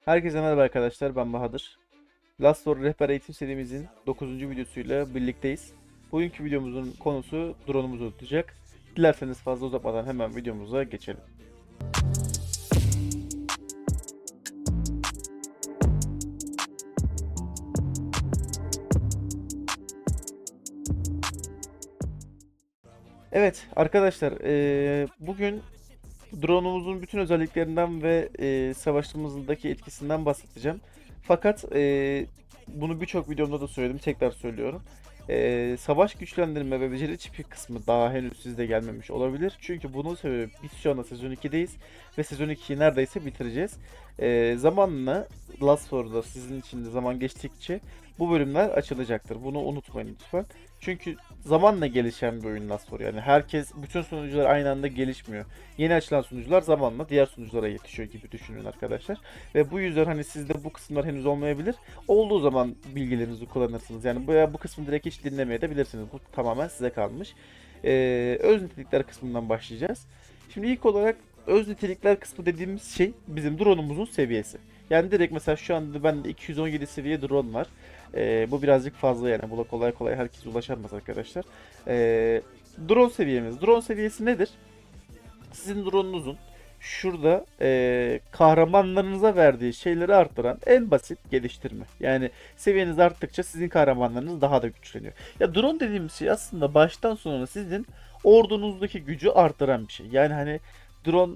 Herkese merhaba arkadaşlar, ben Bahadır. Last for Rehber eğitim serimizin 9. videosuyla birlikteyiz. Bugünkü videomuzun konusu drone'umuzu olacak. Dilerseniz fazla uzatmadan hemen videomuza geçelim. Evet arkadaşlar, bugün drone'umuzun bütün özelliklerinden ve savaşımızdaki etkisinden bahsedeceğim. Fakat bunu birçok videomda da söyledim, tekrar söylüyorum. Savaş güçlendirme ve beceri çipi kısmı daha henüz sizde gelmemiş olabilir. Çünkü bunun sebebi biz şu anda sezon 2'deyiz ve sezon 2'yi neredeyse bitireceğiz. Zamanla Last War'da sizin için de zaman geçtikçe bu bölümler açılacaktır. Bunu unutmayın lütfen. Çünkü zamanla gelişen bir oyun Last War. Yani herkes, bütün sunucular aynı anda gelişmiyor. Yeni açılan sunucular zamanla diğer sunuculara yetişiyor gibi düşünün arkadaşlar. Ve bu yüzden hani sizde bu kısımlar henüz olmayabilir. Olduğu zaman bilgilerinizi kullanırsınız. Yani bu kısmı direkt hiç dinlemeye de bilirsiniz. Bu tamamen size kalmış. Öz nitelikler kısmından başlayacağız. Şimdi ilk olarak öz nitelikler kısmı dediğimiz şey bizim drone'umuzun seviyesi. Yani direkt mesela şu anda bende 217 seviye drone var. Bu birazcık fazla yani. Buna kolay kolay herkes ulaşamaz arkadaşlar. Drone seviyemiz. Drone seviyesi nedir? Sizin drone'unuzun şurada kahramanlarınıza verdiği şeyleri arttıran en basit geliştirme. Yani seviyeniz arttıkça sizin kahramanlarınız daha da güçleniyor. Ya drone dediğimiz şey aslında baştan sona sizin ordunuzdaki gücü arttıran bir şey. Yani hani drone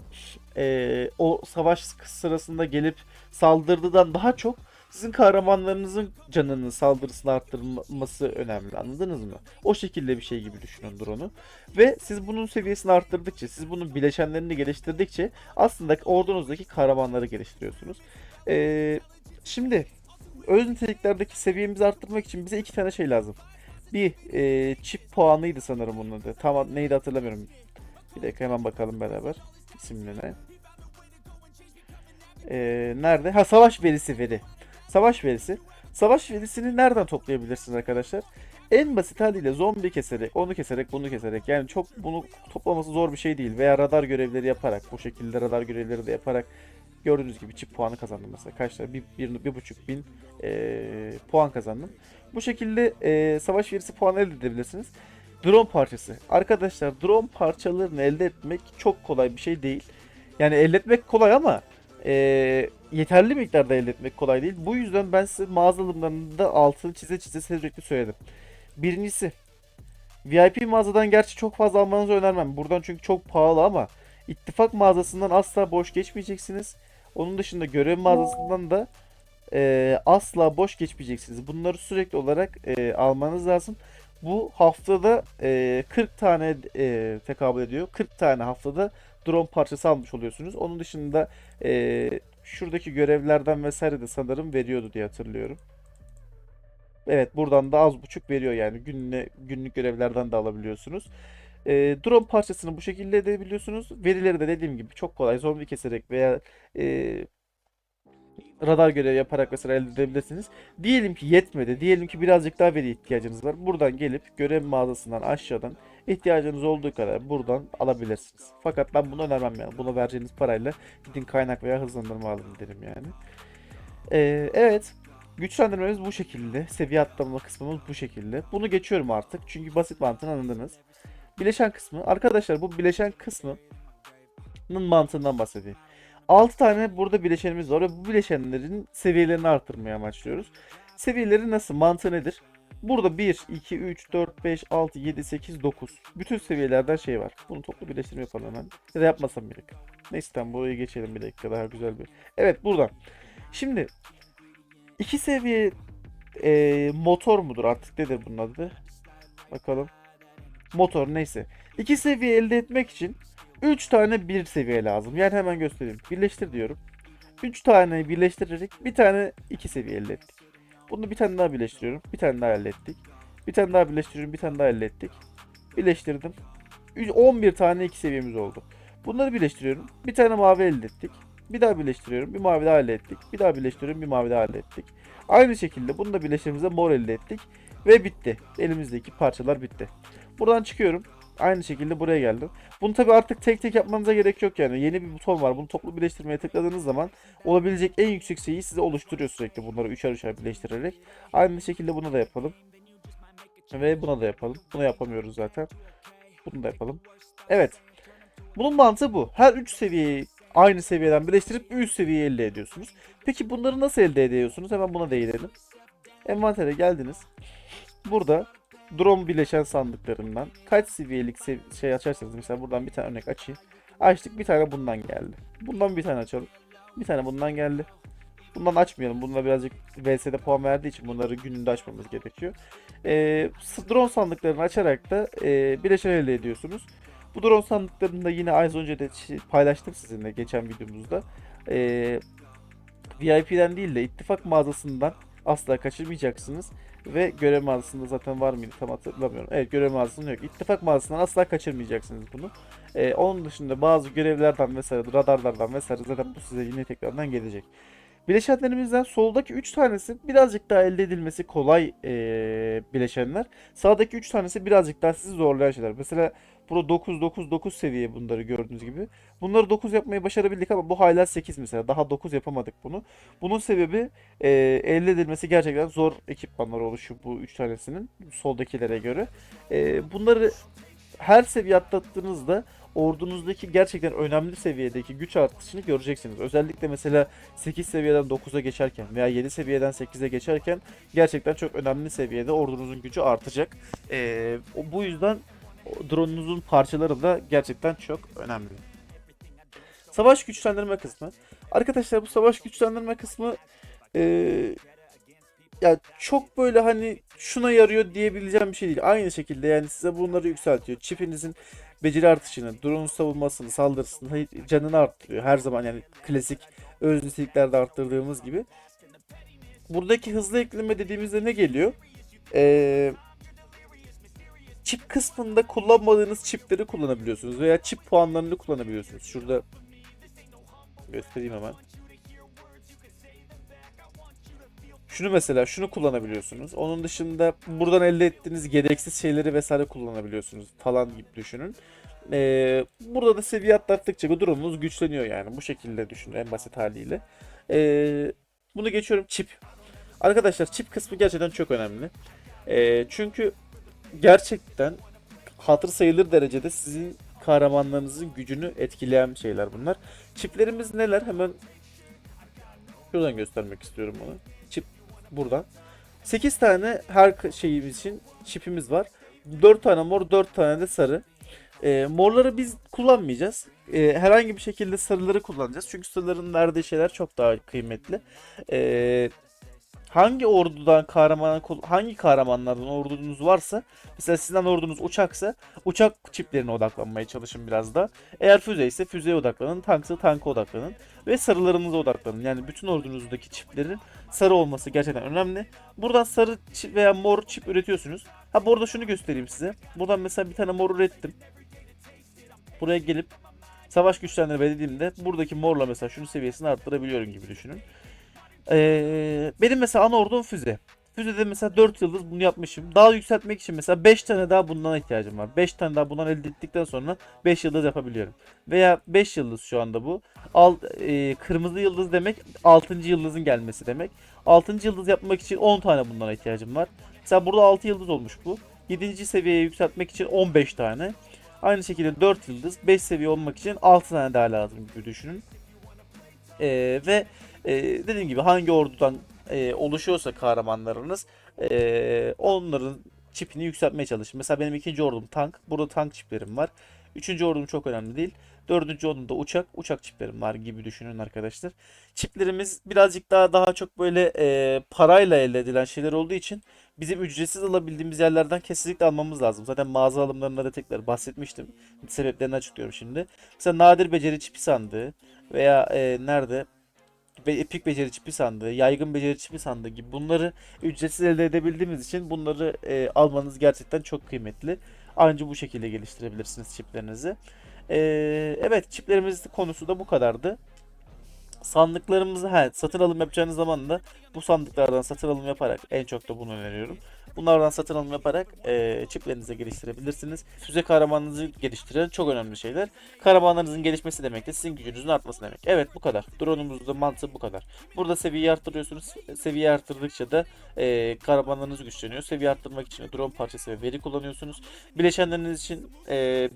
o savaş sırasında gelip saldırdıdan daha çok sizin kahramanlarınızın canının saldırısını arttırması önemli. Anladınız mı? O şekilde bir şey gibi düşünün drone'u. Ve siz bunun seviyesini arttırdıkça, siz bunun bileşenlerini geliştirdikçe aslında ordunuzdaki kahramanları geliştiriyorsunuz. Şimdi öz niteliklerdeki seviyemizi arttırmak için bize iki tane şey lazım. Bir çip puanıydı sanırım bunun adı. Tam neydi hatırlamıyorum. Bir dakika hemen bakalım beraber. İsimli ne? Nerede? Ha, savaş verisi veri. Savaş verisi. Savaş verisini nereden toplayabilirsiniz arkadaşlar? En basit haliyle zombi keserek, onu keserek, bunu keserek. Yani çok bunu toplaması zor bir şey değil. Veya radar görevleri yaparak, bu şekilde radar görevleri de yaparak gördüğünüz gibi çip puanı kazandım mesela. Kaçlar? Bir buçuk bin puan kazandım. Bu şekilde savaş verisi puanı elde edebilirsiniz. Drone parçası. Arkadaşlar drone parçalarını elde etmek çok kolay bir şey değil. Yani elde etmek kolay ama yeterli miktarda elde etmek kolay değil. Bu yüzden ben size mağazalarında altını çize çize sürekli söyledim. Birincisi, VIP mağazadan gerçi çok fazla almanızı önermem. Buradan çünkü çok pahalı ama ittifak mağazasından asla boş geçmeyeceksiniz. Onun dışında görev mağazasından da asla boş geçmeyeceksiniz. Bunları sürekli olarak almanız lazım. Bu haftada 40 tane tekabül ediyor. 40 tane haftada drone parçası almış oluyorsunuz. Onun dışında şuradaki görevlerden vesaire de sanırım veriyordu diye hatırlıyorum. Evet, buradan da az buçuk veriyor yani günlük görevlerden de alabiliyorsunuz. Drone parçasını bu şekilde edebiliyorsunuz. Verileri de dediğim gibi çok kolay zombi keserek veya e, radar görevi yaparak mesela elde edebilirsiniz. Diyelim ki yetmedi. Diyelim ki birazcık daha veri ihtiyacınız var. Buradan gelip görev mağazasından aşağıdan ihtiyacınız olduğu kadar buradan alabilirsiniz. Fakat ben bunu önermem yani. Buna vereceğiniz parayla gidin kaynak veya hızlandırma alın derim yani. Evet. Güçlendirmemiz bu şekilde. Seviye atlama kısmımız bu şekilde. Bunu geçiyorum artık. Çünkü basit mantığını anladınız. Bileşen kısmı. Arkadaşlar bu bileşen kısmının mantığından bahsedeyim. 6 tane burada bileşenimiz var ve bu bileşenlerin seviyelerini arttırmaya amaçlıyoruz. Seviyeleri nasıl? Mantığı nedir? Burada 1, 2, 3, 4, 5, 6, 7, 8, 9. Bütün seviyelerden şey var. Bunu toplu birleştirme yapalım hemen. Ya da yapmasam gerek. Neyse tamam, buraya geçelim bir dakika, daha güzel bir. Evet, buradan. Şimdi 2 seviye motor mudur artık, nedir bunun adı? Bakalım. Motor neyse. 2 seviye elde etmek için 3 tane bir seviye lazım. Yani hemen göstereyim. Birleştir diyorum. 3 tane birleştirerek bir tane 2 seviye elde ettik. Bunu bir tane daha birleştiriyorum. Bir tane daha elde ettik. Bir tane daha birleştiriyorum. Bir tane daha elde ettik. Birleştirdim. 11 tane 2 seviyemiz oldu. Bunları birleştiriyorum. Bir tane mavi elde ettik. Bir daha birleştiriyorum. Bir mavi daha elde ettik. Bir daha birleştiriyorum. Bir mavi daha elde ettik. Aynı şekilde bunu da birleştirdiğimizde mor elde ettik. Ve bitti. Elimizdeki parçalar bitti. Buradan çıkıyorum. Aynı şekilde buraya geldim. Bunu tabii artık tek tek yapmanıza gerek yok yani. Yeni bir buton var. Bunu toplu birleştirmeye tıkladığınız zaman olabilecek en yüksek şeyi size oluşturuyor sürekli bunları üçer üçer birleştirerek. Aynı şekilde bunu da yapalım. Ve buna da yapalım. Bunu yapamıyoruz zaten. Bunu da yapalım. Evet. Bunun mantığı bu. Her 3 seviyeyi aynı seviyeden birleştirip bir üst seviyeyi elde ediyorsunuz. Peki bunları nasıl elde ediyorsunuz? Hemen buna değinelim. Envantere geldiniz. Burada drone bileşen sandıklarından kaç seviyelik şey açarsanız mesela buradan bir tane örnek açayım. Açtık, bir tane bundan geldi. Bundan bir tane açalım. Bir tane bundan geldi. Bundan açmayalım. Bununla birazcık VS'de puan verdiği için bunları gününde açmamız gerekiyor. Drone sandıklarını açarak da bileşen elde ediyorsunuz. Bu drone sandıklarını da yine az önce de paylaştım sizinle geçen videomuzda. VIP'den değil de ittifak mağazasından asla kaçırmayacaksınız. Ve görev mağazasında zaten var mıydı tam hatırlamıyorum. Evet, görev mağazasında yok. İttifak mağazasından asla kaçırmayacaksınız bunu. Onun dışında bazı görevlerden vesaire, radarlardan vesaire zaten bu size yine tekrardan gelecek. Bileşenlerimizden soldaki 3 tanesi birazcık daha elde edilmesi kolay bileşenler. Sağdaki 3 tanesi birazcık daha sizi zorlayan şeyler. Mesela burada 9 9 9 seviye bunları gördüğünüz gibi. Bunları 9 yapmayı başarabildik ama bu hala 8 mesela. Daha 9 yapamadık bunu. Bunun sebebi elde edilmesi gerçekten zor ekipmanlar oluşuyor bu 3 tanesinin soldakilere göre. Bunları her seviye atlattığınızda ordunuzdaki gerçekten önemli seviyedeki güç artışını göreceksiniz. Özellikle mesela 8 seviyeden 9'a geçerken veya 7 seviyeden 8'e geçerken gerçekten çok önemli seviyede ordunuzun gücü artacak. Bu yüzden drone'unuzun parçaları da gerçekten çok önemli. Savaş güçlendirme kısmı. Arkadaşlar bu savaş güçlendirme kısmı ee, ya çok böyle hani şuna yarıyor diyebileceğim bir şey değil. Aynı şekilde yani size bunları yükseltiyor. Çipinizin beceri artışını, drone savunmasını, saldırısını, canını arttırıyor. Her zaman yani klasik öz niteliklerde arttırdığımız gibi. Buradaki hızlı ekleme dediğimizde ne geliyor? Ee, Çip kısmında kullanmadığınız çipleri kullanabiliyorsunuz veya çip puanlarını kullanabiliyorsunuz. Şurada göstereyim hemen. Şunu mesela şunu kullanabiliyorsunuz. Onun dışında buradan elde ettiğiniz gereksiz şeyleri vesaire kullanabiliyorsunuz falan gibi düşünün. Burada da seviye atlattıkça bu durumunuz güçleniyor yani. Bu şekilde düşünün en basit haliyle. Bunu geçiyorum çip. Arkadaşlar çip kısmı gerçekten çok önemli. Çünkü gerçekten hatır sayılır derecede sizin kahramanlarınızın gücünü etkileyen şeyler bunlar. Çiplerimiz neler? Hemen şuradan göstermek istiyorum bunu. Çip buradan. 8 tane her şeyimiz için çipimiz var. 4 tane mor, 4 tane de sarı. Morları biz kullanmayacağız. Herhangi bir şekilde sarıları kullanacağız. Çünkü sarıların verdiği şeyler çok daha kıymetli. Ee, Hangi ordudan hangi kahramanlardan ordunuz varsa mesela sizden ordunuz uçaksa uçak çiplerine odaklanmaya çalışın biraz da. Eğer füze ise füzeye odaklanın, tanksa tanka odaklanın ve sarılarınıza odaklanın. Yani bütün ordunuzdaki çiplerin sarı olması gerçekten önemli. Buradan sarı çip veya mor çip üretiyorsunuz. Ha, bu arada şunu göstereyim size. Buradan mesela bir tane mor ürettim. Buraya gelip savaş güçlendirme dediğimde buradaki morla mesela şunun seviyesini arttırabiliyorum gibi düşünün. Benim mesela ana ordum füze. Füzede mesela 4 yıldız bunu yapmışım. Daha yükseltmek için mesela 5 tane daha bundan ihtiyacım var. 5 tane daha bundan elde ettikten sonra 5 yıldız yapabiliyorum. Veya 5 yıldız şu anda bu. Kırmızı yıldız demek 6. yıldızın gelmesi demek. 6. yıldız yapmak için 10 tane bundan ihtiyacım var. Mesela burada 6 yıldız olmuş bu. 7. seviyeye yükseltmek için 15 tane. Aynı şekilde 4 yıldız 5 seviye olmak için 6 tane daha lazım gibi düşünün. Ve dediğim gibi hangi ordudan oluşuyorsa kahramanlarınız onların çipini yükseltmeye çalışın. Mesela benim ikinci ordum tank. Burada tank çiplerim var. Üçüncü ordum çok önemli değil. Dördüncü ordumda uçak çiplerim var gibi düşünün arkadaşlar. Çiplerimiz birazcık daha çok böyle parayla elde edilen şeyler olduğu için bizim ücretsiz alabildiğimiz yerlerden kesinlikle almamız lazım. Zaten mağaza alımlarında da tekrar bahsetmiştim. Sebeplerini açıklıyorum şimdi. Mesela nadir beceri çipi sandığı veya nerede? Epik beceri çipi sandığı, yaygın beceri çipi sandığı gibi bunları ücretsiz elde edebildiğimiz için bunları almanız gerçekten çok kıymetli. Ancak bu şekilde geliştirebilirsiniz çiplerinizi. Evet, çiplerimiz konusu da bu kadardı. Sandıklarımızı satın alım yapacağınız zaman da bu sandıklardan satın alım yaparak en çok da bunu öneriyorum. Bunlardan satın alım yaparak çiplerinizi geliştirebilirsiniz. Füze kahramanınızı geliştiren çok önemli şeyler. Kahramanlarınızın gelişmesi demek de sizin gücünüzün artması demek. Evet, bu kadar. Drone'umuzda mantığı bu kadar. Burada seviyeyi arttırıyorsunuz. Seviye arttırdıkça da kahramanlarınız güçleniyor. Seviye arttırmak için de drone parçası ve veri kullanıyorsunuz. Bileşenleriniz için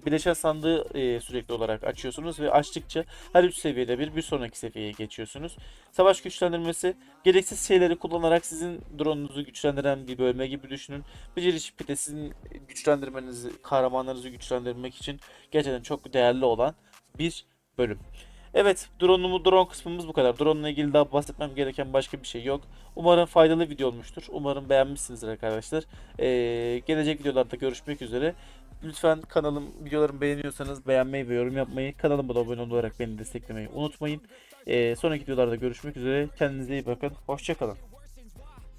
bileşen sandığı sürekli olarak açıyorsunuz ve açtıkça her 3 seviyede bir sonraki seviyeye geçiyorsunuz. Savaş güçlendirmesi, gereksiz şeyleri kullanarak sizin drone'unuzu güçlendiren bir bölme gibi düşünün. Beceri çipi de sizin güçlendirmenizi, kahramanlarınızı güçlendirmek için gerçekten çok değerli olan bir bölüm. Evet, drone kısmımız bu kadar. Drone ile ilgili daha bahsetmem gereken başka bir şey yok. Umarım faydalı video olmuştur. Umarım beğenmişsinizdir arkadaşlar. Gelecek videolarda görüşmek üzere. Lütfen videolarımı beğeniyorsanız beğenmeyi ve yorum yapmayı, kanalıma da abone olarak beni desteklemeyi unutmayın. Sonraki videolarda görüşmek üzere. Kendinize iyi bakın. Hoşça kalın.